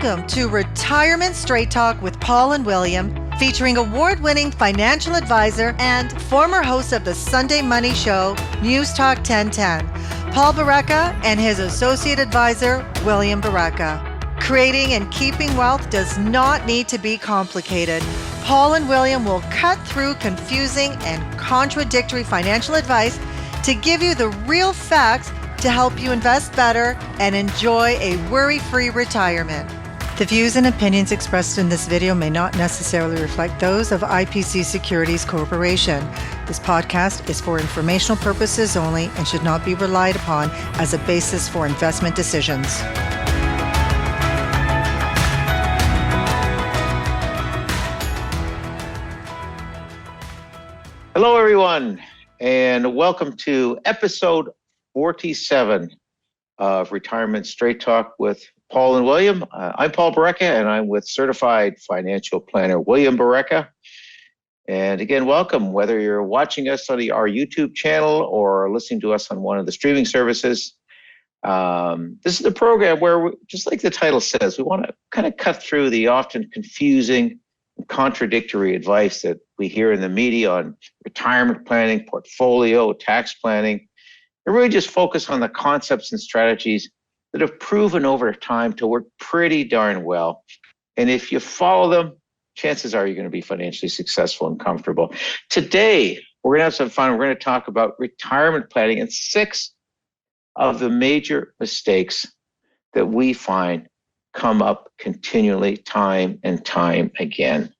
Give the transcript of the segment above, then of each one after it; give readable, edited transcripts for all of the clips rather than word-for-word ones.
Welcome to Retirement Straight Talk with Paul and William, featuring award-winning financial advisor and former host of the Sunday Money Show, News Talk 1010, Paul Barreca, and his associate advisor, William Barreca. Creating and keeping wealth does not need to be complicated. Paul and William will cut through confusing and contradictory financial advice to give you the real facts to help you invest better and enjoy a worry-free retirement. The views and opinions expressed in this video may not necessarily reflect those of IPC Securities Corporation. This podcast is for informational purposes only and should not be relied upon as a basis for investment decisions. Hello, everyone, and welcome to episode 47 of Retirement Straight Talk with Paul and William. I'm Paul Barreca, and I'm with certified financial planner William Barreca. And again, welcome, whether you're watching us on our YouTube channel or listening to us on one of the streaming services. This is the program where, just like the title says, we want to kind of cut through the often confusing and contradictory advice that we hear in the media on retirement planning, portfolio, tax planning, and really just focus on the concepts and strategies that have proven over time to work pretty darn well. And if you follow them, chances are you're going to be financially successful and comfortable. Today, we're going to have some fun. We're going to talk about retirement planning and 6 of the major mistakes that we find come up continually, time and time again.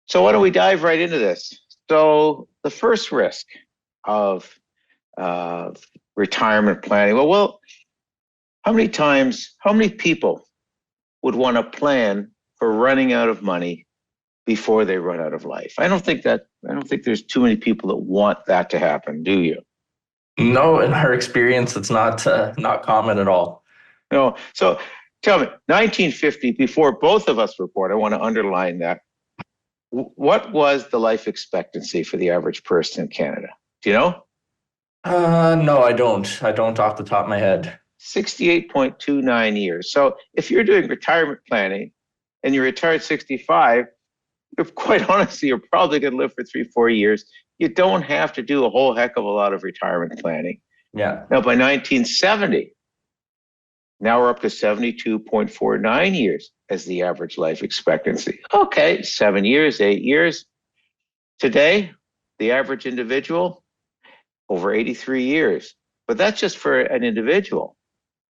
So why don't we dive right into this? So the first risk of retirement planning. Well, how many people would want to plan for running out of money before they run out of life? I don't think there's too many people that want that to happen, do you? No, in our experience, it's not common at all. No. So tell me, 1950, before both of us were born, I want to underline that. What was the life expectancy for the average person in Canada? Do you know? No, I don't. I don't off the top of my head. 68.29 years. So if you're doing retirement planning and you retire at 65, quite honestly, you're probably going to live for 3-4 years. You don't have to do a whole heck of a lot of retirement planning. Yeah. Now, by 1970, now we're up to 72.49 years as the average life expectancy. Okay, 7 years, 8 years. Today, the average individual, over 83 years. But that's just for an individual.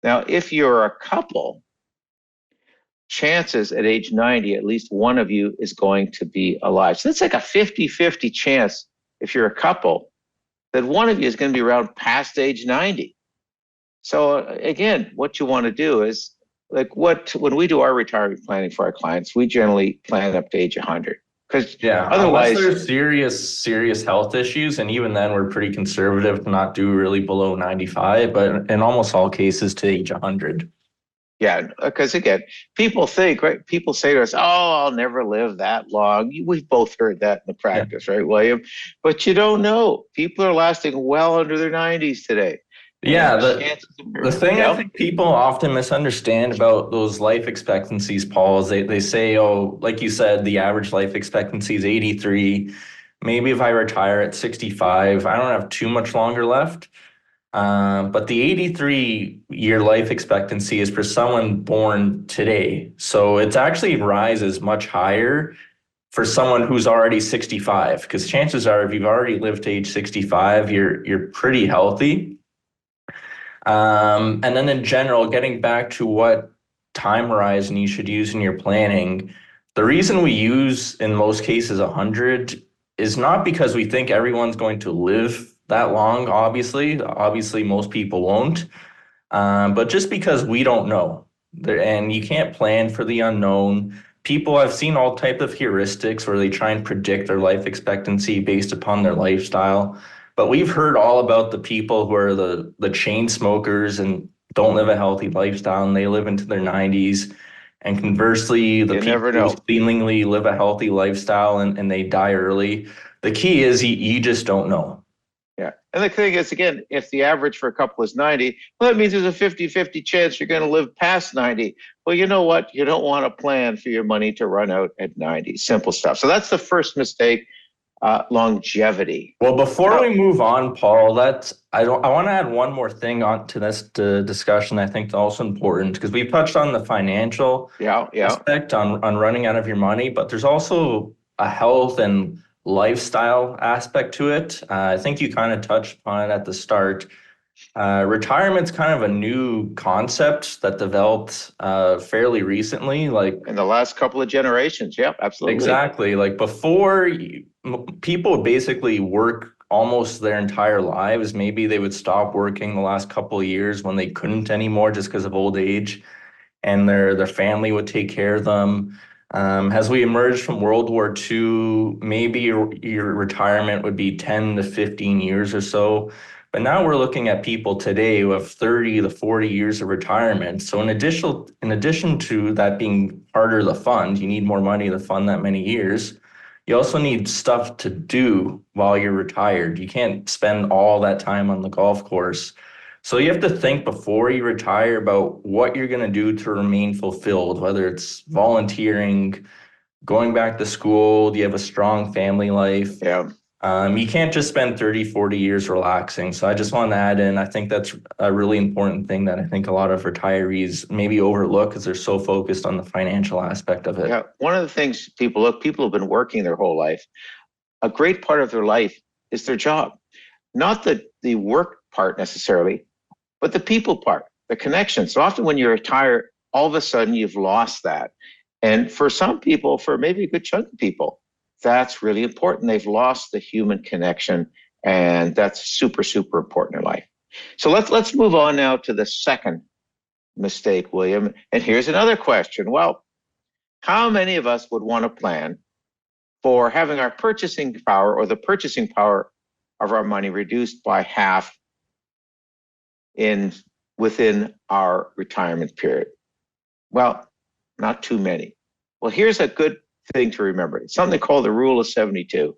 Now, if you're a couple, chances at age 90, at least one of you is going to be alive. So that's like a 50-50 chance, if you're a couple, that one of you is going to be around past age 90. So again, what you want to do is, when we do our retirement planning for our clients, we generally plan up to age 100. Because otherwise there's serious health issues, and even then we're pretty conservative to not do really below 95, but in almost all cases to age 100. Yeah, because again, people say to us, "Oh, I'll never live that long." We've both heard that in the practice, right, William? But you don't know. People are lasting well under their 90s today. Yeah, the thing I think people often misunderstand about those life expectancies, Paul, is they say, oh, like you said, the average life expectancy is 83. Maybe if I retire at 65, I don't have too much longer left. But the 83-year life expectancy is for someone born today. So it actually rises much higher for someone who's already 65, because chances are if you've already lived to age 65, you're pretty healthy. And then in general, getting back to what time horizon you should use in your planning, the reason we use, in most cases, 100 is not because we think everyone's going to live that long, obviously. Obviously, most people won't. But just because we don't know. And you can't plan for the unknown. People, I've seen all types of heuristics where they try and predict their life expectancy based upon their lifestyle. But we've heard all about the people who are the chain smokers and don't live a healthy lifestyle, and they live into their 90s. And conversely, the people who seemingly live a healthy lifestyle and they die early. The key is you just don't know. Yeah. And the thing is, again, if the average for a couple is 90, well, that means there's a 50-50 chance you're going to live past 90. Well, you know what? You don't want to plan for your money to run out at 90. Simple stuff. So that's the first mistake, longevity. Well, before Now, we move on, Paul, I want to add one more thing on to this discussion. I think also important because we've touched on the financial yeah, yeah. aspect on running out of your money, but there's also a health and lifestyle aspect to it. I think you kind of touched upon it at the start. Retirement's kind of a new concept that developed fairly recently. Like In the last couple of generations. Yep, absolutely. exactly, like before, people would basically work almost their entire lives. Maybe they would stop working the last couple of years when they couldn't anymore just because of old age, and their family would take care of them. As we emerged from World War II, maybe your retirement would be 10 to 15 years or so. But now we're looking at people today who have 30 to 40 years of retirement. So in addition to that being harder to fund, you need more money to fund that many years. You also need stuff to do while you're retired. You can't spend all that time on the golf course. So you have to think before you retire about what you're going to do to remain fulfilled, whether it's volunteering, going back to school, do you have a strong family life? Yeah. You can't just spend 30, 40 years relaxing. So I just want to add in, I think that's a really important thing that I think a lot of retirees maybe overlook because they're so focused on the financial aspect of it. Yeah. One of the things people have been working their whole life. A great part of their life is their job, not the work part necessarily, but the people part, the connection. So often when you retire, all of a sudden you've lost that. And for some people, for maybe a good chunk of people, that's really important. They've lost the human connection, and that's super, super important in life. So let's move on now to the second mistake, William. And here's another question. Well, how many of us would want to plan for having our purchasing power or the purchasing power of our money reduced by half within our retirement period? Well, not too many. Well, here's a good thing to remember. It's something called the rule of 72.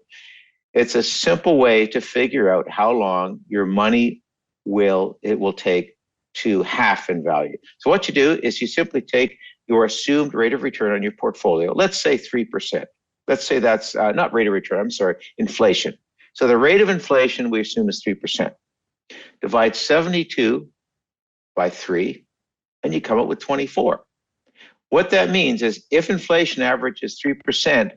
It's a simple way to figure out how long your money will take to half in value. So what you do is you simply take your assumed rate of return on your portfolio. Let's say 3%. Let's say that's not rate of return, I'm sorry, inflation. So the rate of inflation we assume is 3%. Divide 72 by 3, and you come up with 24. What that means is if inflation averages 3%,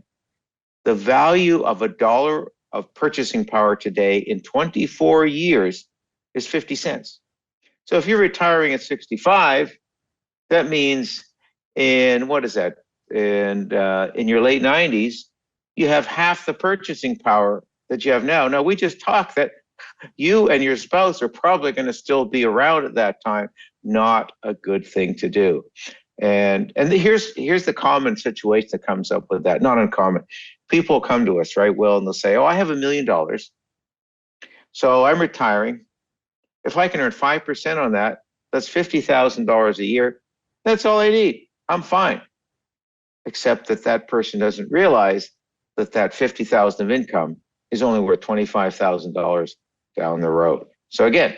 the value of $1 of purchasing power today in 24 years is 50 cents. So if you're retiring at 65, that means in what is that? In your late 90s, you have half the purchasing power that you have now. Now, we just talked that you and your spouse are probably going to still be around at that time. Not a good thing to do. And here's the common situation that comes up with that. Not uncommon. People come to us, right, Will, and they'll say, "Oh, I have $1 million, so I'm retiring. If I can earn 5% on that, that's $50,000 a year. That's all I need. I'm fine." Except that person doesn't realize that 50,000 of income is only worth $25,000 down the road. So again,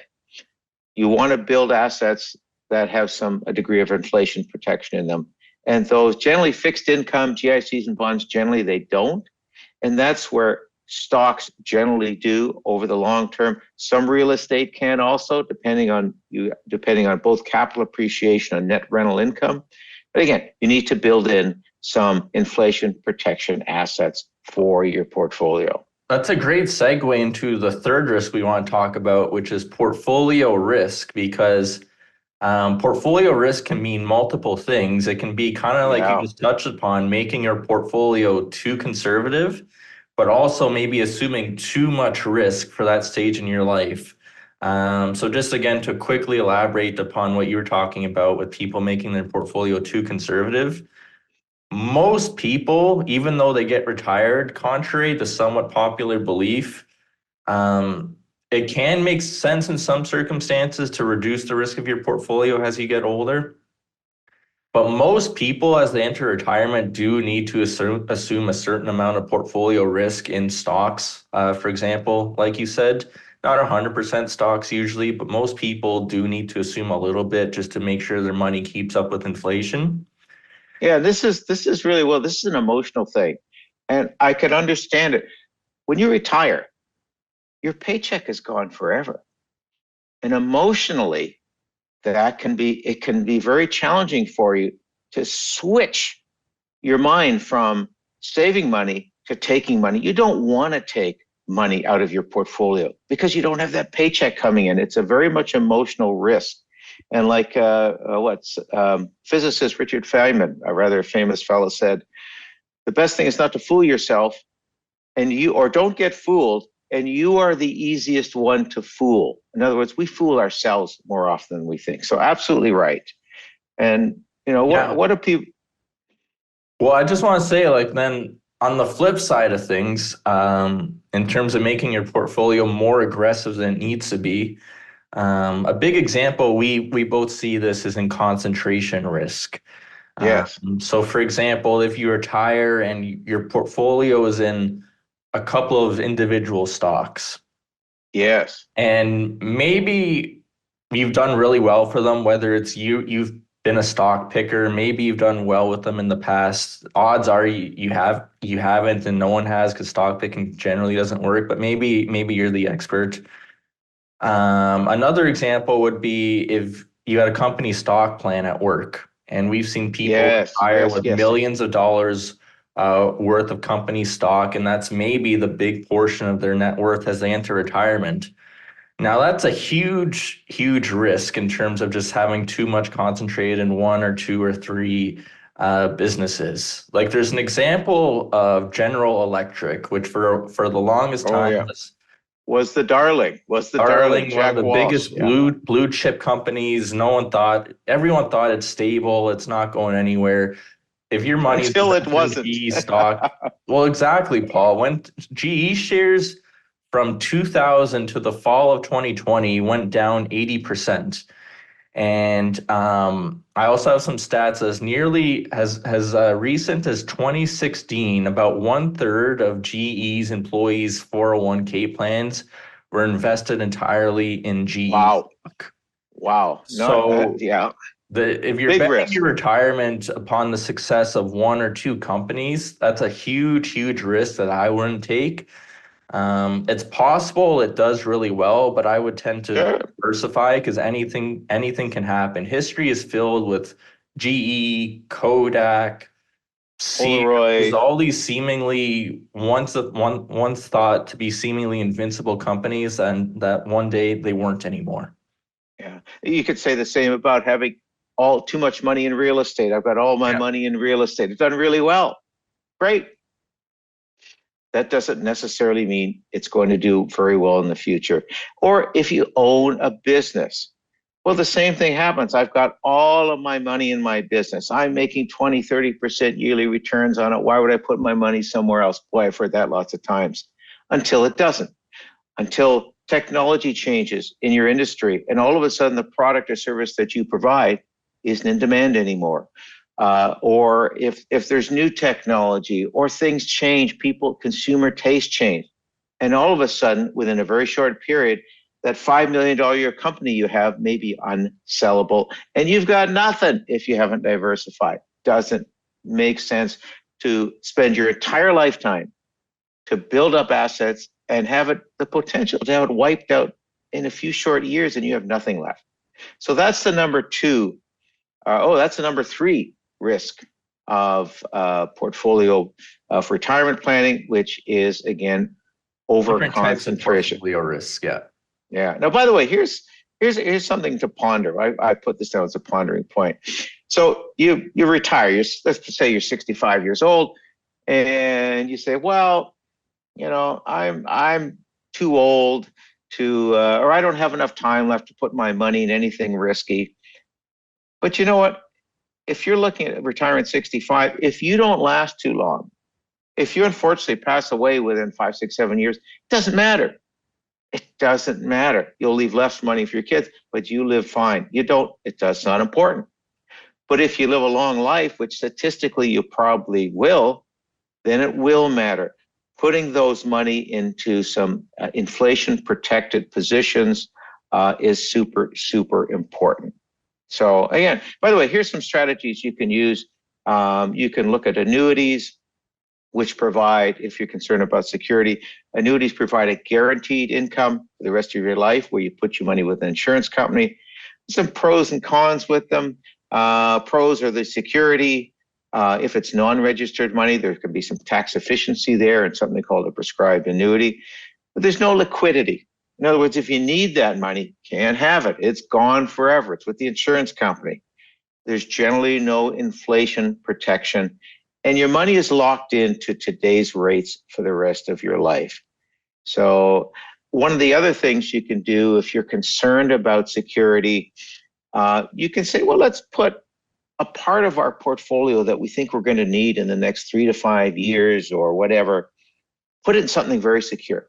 you want to build assets that have a degree of inflation protection in them. And those generally fixed income, GICs and bonds, generally they don't. And that's where stocks generally do over the long term. Some real estate can also, depending on both capital appreciation and net rental income. But again, you need to build in some inflation protection assets for your portfolio. That's a great segue into the third risk we want to talk about, which is portfolio risk, because portfolio risk can mean multiple things. It can be kind of like you just touched upon, making your portfolio too conservative, but also maybe assuming too much risk for that stage in your life. So just again, to quickly elaborate upon what you were talking about with people making their portfolio too conservative, most people, even though they get retired, contrary to somewhat popular belief, it can make sense in some circumstances to reduce the risk of your portfolio as you get older. But most people, as they enter retirement, do need to assume a certain amount of portfolio risk in stocks, for example, like you said. not 100% stocks usually, but most people do need to assume a little bit just to make sure their money keeps up with inflation. Yeah, this is really, well, this is an emotional thing. And I could understand it. When you retire, your paycheck is gone forever. And emotionally, it can be very challenging for you to switch your mind from saving money to taking money. You don't want to take money out of your portfolio because you don't have that paycheck coming in. It's a very much emotional risk. And like physicist Richard Feynman, a rather famous fellow, said, the best thing is not to fool yourself, or don't get fooled, and you are the easiest one to fool. In other words, we fool ourselves more often than we think. So absolutely right. And Yeah. what do people? Well, I just want to say, like, then on the flip side of things, in terms of making your portfolio more aggressive than it needs to be, a big example we both see this is in concentration risk. Yes, So, for example, if you retire and your portfolio is in a couple of individual stocks, yes, and maybe you've done really well for them, whether it's you've been a stock picker, maybe you've done well with them in the past. Odds are you haven't, and no one has, because stock picking generally doesn't work. But maybe you're the expert. Another example would be if you had a company stock plan at work, and we've seen people yes, retire yes, with yes. millions of dollars worth of company stock, and that's maybe the big portion of their net worth as they enter retirement. Now, that's a huge, huge risk in terms of just having too much concentrated in one or two or three businesses. Like, there's an example of General Electric, which for the longest Oh time yeah. was Was the darling Darling, one of Jack the Walsh? biggest Yeah. blue chip companies. Everyone thought it's stable, it's not going anywhere. If your money's Until it invested in wasn't. GE stock, well, exactly, Paul. When GE shares from 2000 to the fall of 2020 went down 80%. And I also have some stats as recent as 2016, about one third of GE's employees' 401k plans were invested entirely in GE Wow. stock. Wow. Not So yeah. if you're Big betting risk. your retirement upon the success of one or two companies, that's a huge, huge risk that I wouldn't take. It's possible it does really well, but I would tend to Sure. diversify because anything can happen. History is filled with GE, Kodak, Sears, Polaroid. all these seemingly once thought to be seemingly invincible companies, and that one day they weren't anymore. Yeah. You could say the same about having all too much money in real estate. I've got all my Yeah. money in real estate. It's done really well. Great. That doesn't necessarily mean it's going to do very well in the future. Or if you own a business, well, the same thing happens. I've got all of my money in my business. I'm making 20, 30% yearly returns on it. Why would I put my money somewhere else? Boy, I've heard that lots of times. Until it doesn't. Until technology changes in your industry and all of a sudden the product or service that you provide isn't in demand anymore. Or if there's new technology or things change, consumer taste change. And all of a sudden, within a very short period, that $5 million a year company you have may be unsellable. And you've got nothing if you haven't diversified. Doesn't make sense to spend your entire lifetime to build up assets and have the potential to have it wiped out in a few short years and you have nothing left. So that's the number two. That's the number three risk of portfolio of retirement planning, which is, again, over Different types of concentration. portfolio risk. Yeah. Yeah. Now, by the way, here's something to ponder. I put this down as a pondering point. So you retire. Let's say you're 65 years old, and you say, well, I'm too old to, or I don't have enough time left to put my money in anything risky. But you know what? If you're looking at retirement 65, if you don't last too long, if you unfortunately pass away within 5, 6, 7 years, it doesn't matter. It doesn't matter. You'll leave less money for your kids, but you live fine. You don't, that's not important. But if you live a long life, which statistically you probably will, then it will matter. putting those money into some inflation protected positions is super, super important. So again, by the way, here's some strategies you can use. You can look at annuities, which provide, if you're concerned about security, annuities provide a guaranteed income for the rest of your life where you put your money with an insurance company. Some pros and cons with them. Pros are the security. If it's non-registered money, there could be some tax efficiency there and something called a prescribed annuity. But there's no liquidity. In other words, if you need that money, can't have it. It's gone forever. It's with the insurance company. There's generally no inflation protection, and your money is locked into today's rates for the rest of your life. So one of the other things you can do if you're concerned about security, you can say, well, let's put a part of our portfolio that we think we're going to need in the next 3 to 5 years or whatever, put it in something very secure.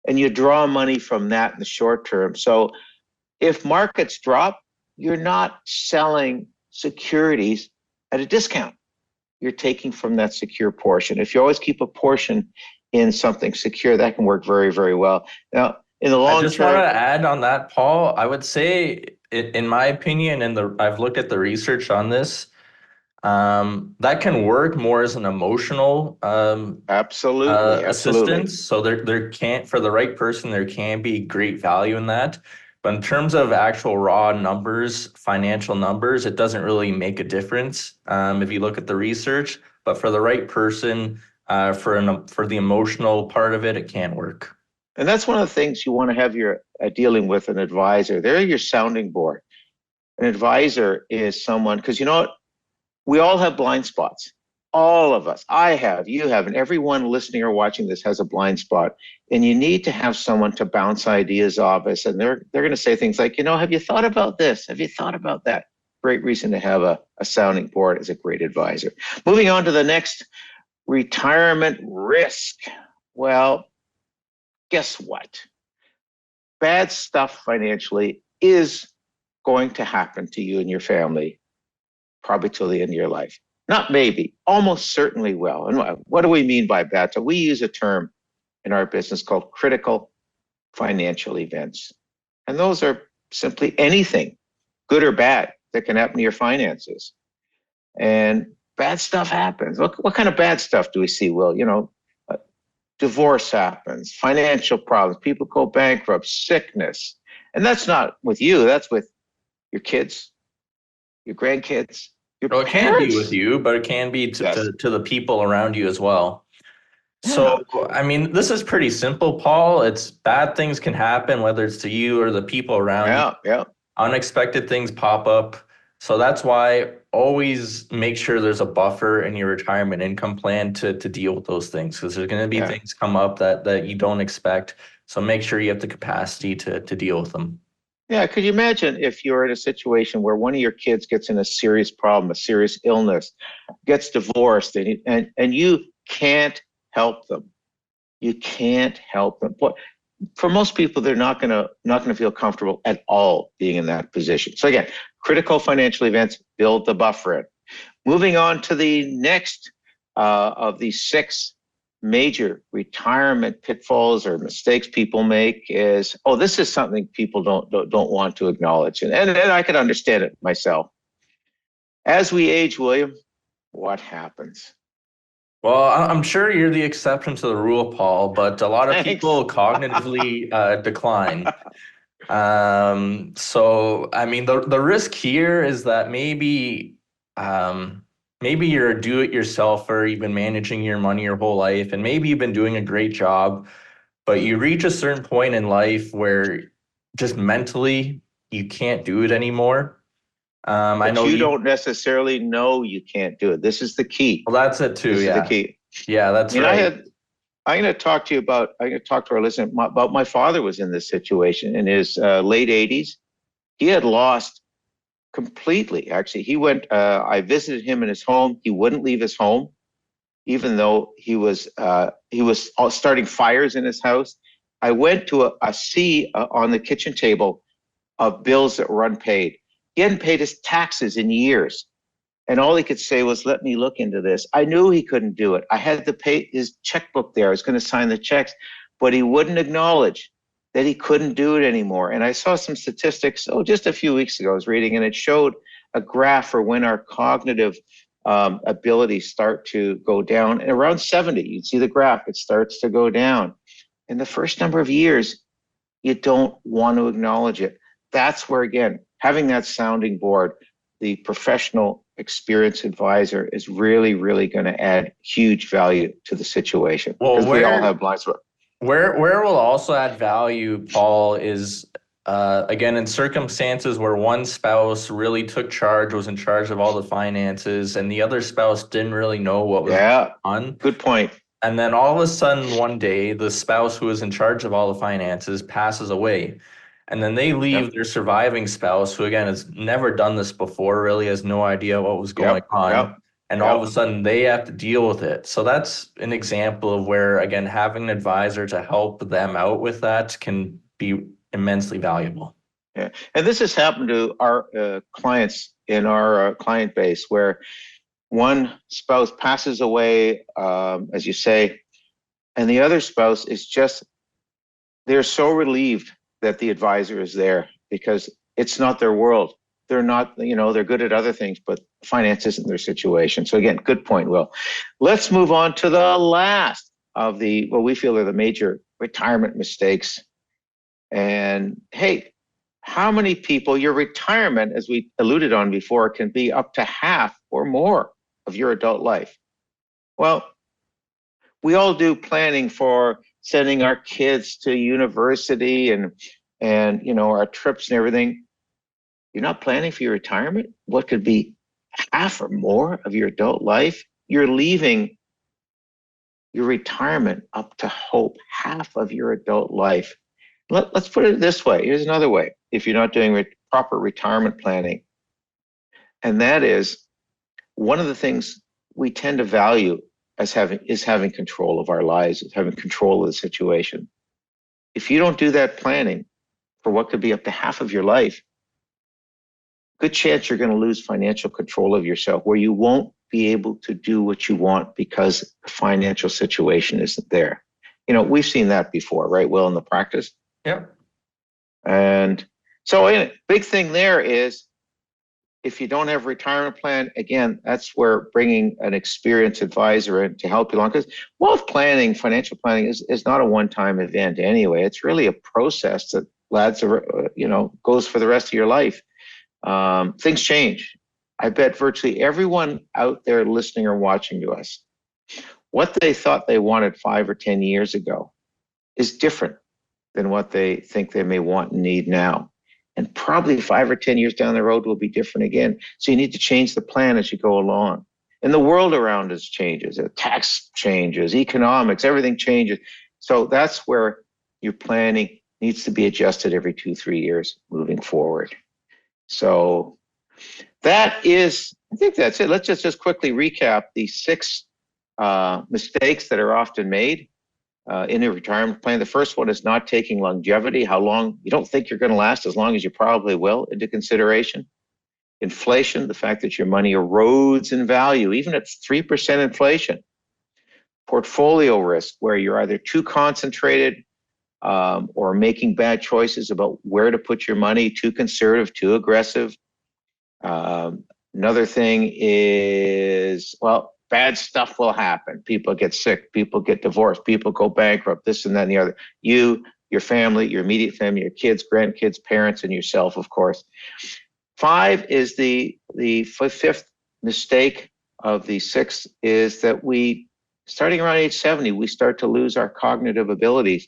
And you draw money from that in the short term. So if markets drop, you're not selling securities at a discount. You're taking from that secure portion. If you always keep a portion in something secure, that can work very, very well. Now, in the long term, I just want to add on that, Paul. I would say, in my opinion, I've looked at the research on this. That can work more as an emotional absolutely. assistance. So there can't, for the right person, there can be great value in that. But in terms of actual raw numbers, financial numbers, it doesn't really make a difference if you look at the research. But for the right person, for the emotional part of it, it can work. And that's one of the things you want to have your dealing with an advisor. They're your sounding board. An advisor is someone, because you know what? We all have blind spots. All of us. I have, you have, and everyone listening or watching this has a blind spot. And you need to have someone to bounce ideas off us. And they're going to say things like, have you thought about this? Have you thought about that? Great reason to have a sounding board as a great advisor. Moving on to the next, retirement risk. Well, guess what? Bad stuff financially is going to happen to you and your family probably till the end of your life. Not maybe, almost certainly will. And what do we mean by bad? So we use a term in our business called critical financial events. And those are simply anything, good or bad, that can happen to your finances. And bad stuff happens. What kind of bad stuff do we see? Well, divorce happens, financial problems, people go bankrupt, sickness. And that's not with you, that's with your kids, your grandkids, your Well, it parents. can be with you, but it can be to the people around you as well. Yeah. So, I mean, this is pretty simple, Paul. It's bad things can happen, whether it's to you or the people around you. Yeah. Unexpected things pop up. So that's why always make sure there's a buffer in your retirement income plan to deal with those things, because there's going to be things come up that you don't expect. So make sure you have the capacity to deal with them. Yeah, could you imagine if you're in a situation where one of your kids gets in a serious problem, a serious illness, gets divorced, and you can't help them. You can't help them. But for most people, they're not gonna feel comfortable at all being in that position. So again, critical financial events, build the buffer in. Moving on to the next of these 6 major retirement pitfalls or mistakes people make is, this is something people don't want to acknowledge. And I can understand it myself. As we age, William, what happens? Well, I'm sure you're the exception to the rule, Paul, but a lot of Thanks. people cognitively decline. So, I mean, the risk here is that maybe you're a do-it-yourselfer, you've been managing your money your whole life, and maybe you've been doing a great job, but you reach a certain point in life where just mentally you can't do it anymore. I know you don't necessarily know you can't do it. This is the key. Well, that's it too. This is the key. Yeah, that's right. I'm going to talk to our listeners about my father was in this situation in his late 80s. He had lost completely. Actually, he went. I visited him in his home. He wouldn't leave his home, even though he was starting fires in his house. I went to a sea on the kitchen table of bills that were unpaid. He hadn't paid his taxes in years. And all he could say was, let me look into this. I knew he couldn't do it. I had to pay his checkbook there. I was going to sign the checks, but he wouldn't acknowledge that he couldn't do it anymore. And I saw some statistics, just a few weeks ago, I was reading, and it showed a graph for when our cognitive abilities start to go down. And around 70, you'd see the graph, it starts to go down. In the first number of years, you don't want to acknowledge it. That's where, again, having that sounding board, the professional experienced advisor is really, really going to add huge value to the situation. Well, because we all have blind spots. Where will also add value, Paul, is again in circumstances where one spouse really took charge, was in charge of all the finances, and the other spouse didn't really know what was going on. Good point. And then all of a sudden one day, the spouse who was in charge of all the finances passes away. And then they leave their surviving spouse, who again has never done this before, really has no idea what was going on. And all of a sudden they have to deal with it. So that's an example of where, again, having an advisor to help them out with that can be immensely valuable. Yeah. And this has happened to our clients in our client base, where one spouse passes away, as you say, and the other spouse is just, they're so relieved that the advisor is there, because it's not their world. They're not, they're good at other things, but finance isn't their situation. So again, good point, Will. Let's move on to the last of what we feel are the major retirement mistakes. And hey, how many people, your retirement, as we alluded on before, can be up to half or more of your adult life? Well, we all do planning for sending our kids to university and our trips and everything. You're not planning for your retirement? What could be half or more of your adult life? You're leaving your retirement up to hope, half of your adult life. Let's put it this way. Here's another way, if you're not doing proper retirement planning. And that is, one of the things we tend to value is having control of our lives, having control of the situation. If you don't do that planning for what could be up to half of your life, good chance you're going to lose financial control of yourself, where you won't be able to do what you want because the financial situation isn't there. We've seen that before, right, Will, in the practice? Yeah. And so big thing there is, if you don't have a retirement plan, again, that's where bringing an experienced advisor in to help you along. Because wealth planning, financial planning is not a one-time event anyway. It's really a process that goes for the rest of your life. Things change. I bet virtually everyone out there listening or watching to us, what they thought they wanted 5 or 10 years ago is different than what they think they may want and need now. And probably 5 or 10 years down the road will be different again. So you need to change the plan as you go along. And the world around us changes. Tax changes, economics, everything changes. So that's where your planning needs to be adjusted every 2-3 years moving forward. So I think that's it. Let's just quickly recap the 6 mistakes that are often made in a retirement plan. The first one is not taking longevity, how long you don't think you're going to last, as long as you probably will, into consideration. Inflation, the fact that your money erodes in value, even at 3% inflation. Portfolio risk, where you're either too concentrated or making bad choices about where to put your money, too conservative, too aggressive. Another thing is, bad stuff will happen. People get sick, people get divorced, people go bankrupt, this and that and the other. You, your family, your immediate family, your kids, grandkids, parents, and yourself, of course. 5 is the 5th mistake of the 6 is that we, starting around age 70, we start to lose our cognitive abilities,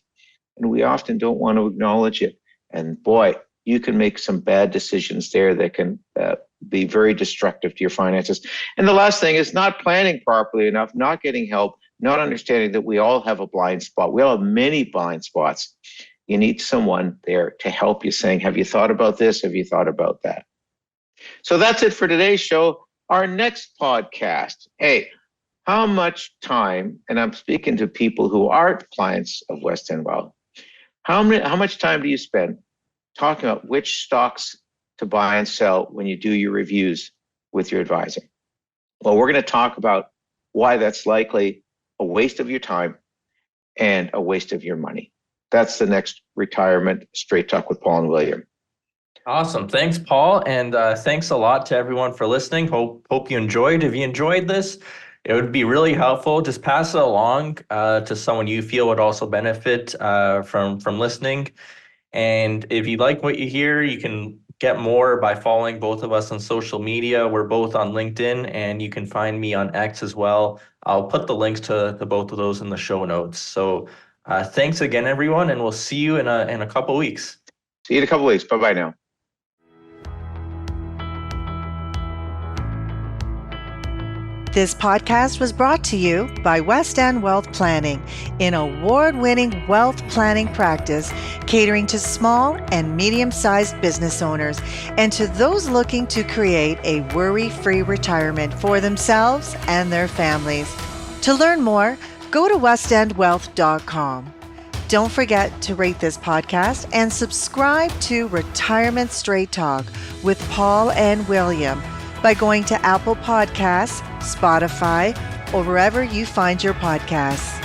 and we often don't want to acknowledge it. And boy, you can make some bad decisions there that can be very destructive to your finances. And the last thing is not planning properly enough, not getting help, not understanding that we all have a blind spot. We all have many blind spots. You need someone there to help you, saying, have you thought about this? Have you thought about that? So that's it for today's show. Our next podcast, hey, how much time, and I'm speaking to people who aren't clients of West End Wealth, how much time do you spend talking about which stocks to buy and sell when you do your reviews with your advisor? Well, we're going to talk about why that's likely a waste of your time and a waste of your money. That's the next Retirement Straight Talk with Paul and William. Awesome. Thanks, Paul. And thanks a lot to everyone for listening. Hope you enjoyed. If you enjoyed this, it would be really helpful. Just pass it along to someone you feel would also benefit from listening. And if you like what you hear, you can get more by following both of us on social media. We're both on LinkedIn, and you can find me on X as well. I'll put the links to both of those in the show notes. So thanks again, everyone, and we'll see you in a couple weeks. See you in a couple weeks. Bye-bye now. This podcast was brought to you by West End Wealth Planning, an award-winning wealth planning practice catering to small and medium-sized business owners and to those looking to create a worry-free retirement for themselves and their families. To learn more, go to westendwealth.com. Don't forget to rate this podcast and subscribe to Retirement Straight Talk with Paul and William by going to Apple Podcasts, Spotify, or wherever you find your podcasts.